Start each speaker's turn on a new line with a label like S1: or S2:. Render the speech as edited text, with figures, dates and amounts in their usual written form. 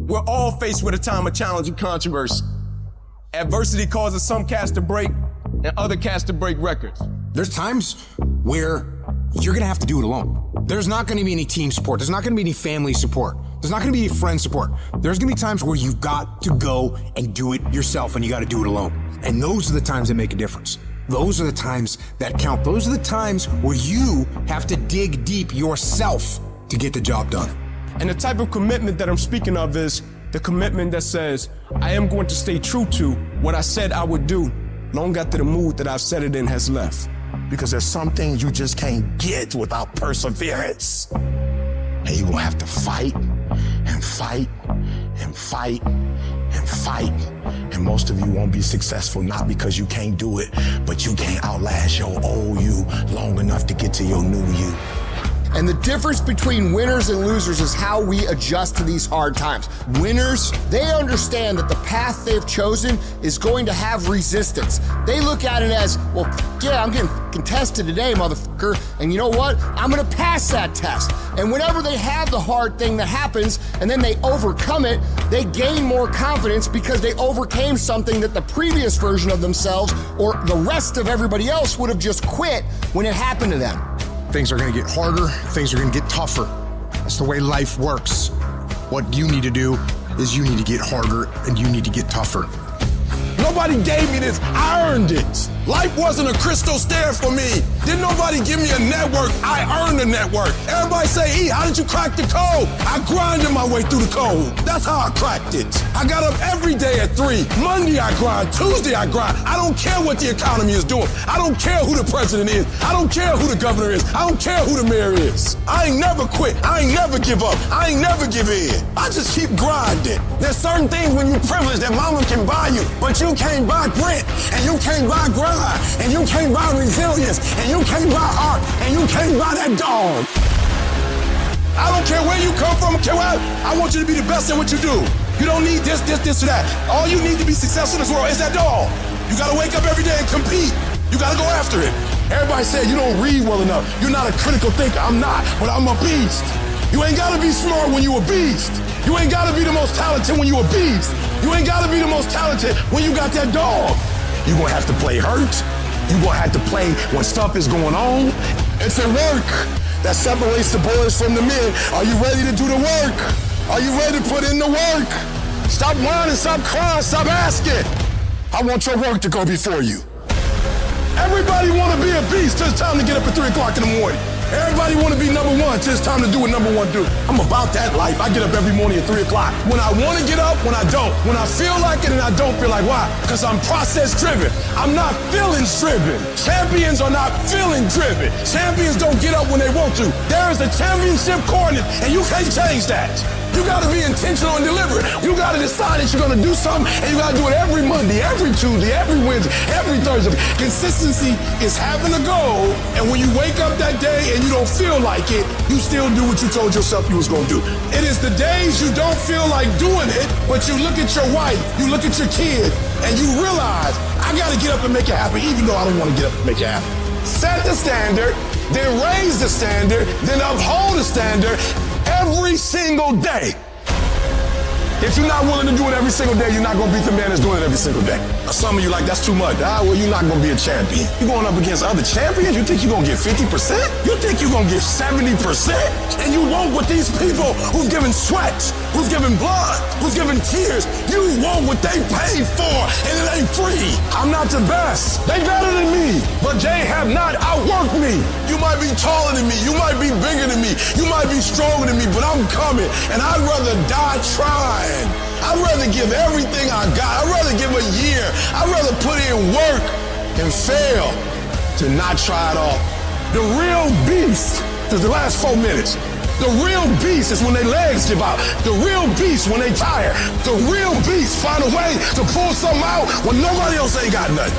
S1: We're all faced with a time of challenge and controversy. Adversity causes some cats to break and other cats to break records.
S2: There's times where you're gonna have to do it alone. There's not gonna be any team support. There's not gonna be any family support. There's not gonna be any friend support. There's gonna be times where you've got to go and do it yourself, and you gotta do it alone. And those are the times that make a difference. Those are the times that count. Those are the times where you have to dig deep yourself to get the job done.
S1: And the type of commitment that I'm speaking of is the commitment that says, I am going to stay true to what I said I would do long after the mood that I've set it in has left.
S3: Because there's some things you just can't get without perseverance. And you're gonna have to fight and fight and fight and fight. And most of you won't be successful, not because you can't do it, but you can't outlast your old you long enough to get to your new you.
S4: And the difference between winners and losers is how we adjust to these hard times. Winners, they understand that the path they've chosen is going to have resistance. They look at it as, well, yeah, I'm getting contested today, motherfucker, and you know what? I'm gonna pass that test. And whenever they have the hard thing that happens and then they overcome it, they gain more confidence because they overcame something that the previous version of themselves or the rest of everybody else would have just quit when it happened to them.
S2: Things are gonna get harder, things are gonna get tougher. That's the way life works. What you need to do is you need to get harder and you need to get tougher.
S1: Nobody gave me this, I earned it. Life wasn't a crystal stair for me. Didn't nobody give me a network, I earned a network. Everybody say, E, how did you crack the code? I grinded my way through the code. That's how I cracked it. I got up every day at 3. Monday I grind, Tuesday I grind. I don't care what the economy is doing. I don't care who the president is. I don't care who the governor is. I don't care who the mayor is. I ain't never quit. I ain't never give up. I ain't never give in. I just keep grinding. There's certain things when you're privileged that mama can buy you, but you can't buy grit, and you can't buy grind, and you can't buy resilience, and you can't buy heart, and you can't buy that dog. I don't care where you come from, I want you to be the best at what you do. You don't need this, or that. All you need to be successful in this world is that dog. You gotta wake up every day and compete. You gotta go after it. Everybody said you don't read well enough. You're not a critical thinker. I'm not, but I'm a beast. You ain't gotta be smart when you a beast. You ain't gotta be the most talented when you a beast. You ain't gotta be the most talented when you got that dog. You gonna have to play hurt. You gonna have to play when stuff is going on. It's a work that separates the boys from the men. Are you ready to do the work? Are you ready to put in the work? Stop whining, stop crying, stop asking. I want your work to go before you. Everybody wanna be a beast till it's time to get up at 3 o'clock in the morning. Everybody want to be number one till it's time to do what number one do. I'm about that life. I get up every morning at 3 o'clock. When I want to get up, when I don't. When I feel like it and I don't feel like. Why? Because I'm process driven. I'm not feelings driven. Champions are not feeling driven. Champions don't get up when they want to. There is a championship coordinate and you can't change that. You gotta be intentional and deliberate. You gotta decide that you're gonna do something and you gotta do it every Monday, every Tuesday, every Wednesday, every Thursday. Consistency is having a goal, and when you wake up that day and you don't feel like it, you still do what you told yourself you was gonna do. It is the days you don't feel like doing it, but you look at your wife, you look at your kid, and you realize, I gotta get up and make it happen, even though I don't wanna get up and make it happen. Set the standard, then raise the standard, then uphold the standard, every single day. If you're not willing to do it every single day, you're not going to beat the man that's doing it every single day. Some of you like, that's too much. Well, you're not going to be a champion. You're going up against other champions? You think you're going to get 50%? You think you're going to get 70%? And you won't with these people who've given sweat, who's given blood, who's given tears. You want what they paid for, and it ain't free. I'm not the best. They better than me, but they have not outworked me. You might be taller than me. You might be bigger than me. You might be stronger than me, but I'm coming, and I'd rather die trying. I'd rather give everything I got. I'd rather give a year. I'd rather put in work and fail to not try at all. The real beast is the last 4 minutes. The real beast is when their legs give out. The real beast when they tired. The real beast find a way to pull something out when nobody else ain't got nothing.